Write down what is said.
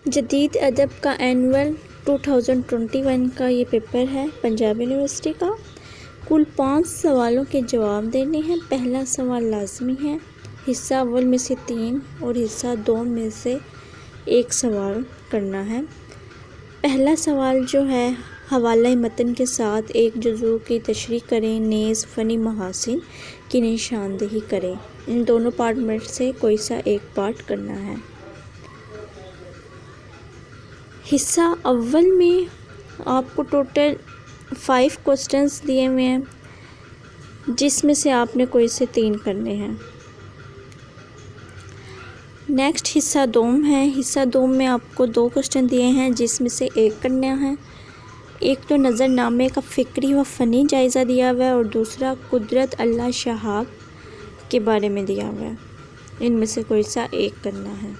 جدید ادب کا اینول 2021 کا یہ پیپر ہے پنجاب یونیورسٹی کا۔ کل 5 سوالوں کے جواب دینے ہیں۔ پہلا سوال لازمی ہے، حصہ اول میں سے 3 اور حصہ 2 میں سے 1 سوال کرنا ہے۔ پہلا سوال جو ہے، حوالہ متن کے ساتھ ایک جزو کی تشریح کریں، نیز فنی محاسن کی نشاندہی کریں۔ ان دونوں پارٹ میں سے کوئی سا ایک پارٹ کرنا ہے۔ حصہ اول میں آپ کو ٹوٹل 5 کوسچنز دیے ہوئے ہیں، جس میں سے آپ نے کوئی سے 3 کرنے ہیں۔ نیکسٹ حصہ دوم ہے۔ حصہ دوم میں آپ کو 2 کوسچن دیے ہیں، جس میں سے 1 کرنا ہے۔ ایک تو نظر نامے کا فکری و فنی جائزہ دیا ہوا ہے اور دوسرا قدرت اللہ شہاب کے بارے میں دیا ہوا ہے۔ ان میں سے کوئی سا ایک کرنا ہے۔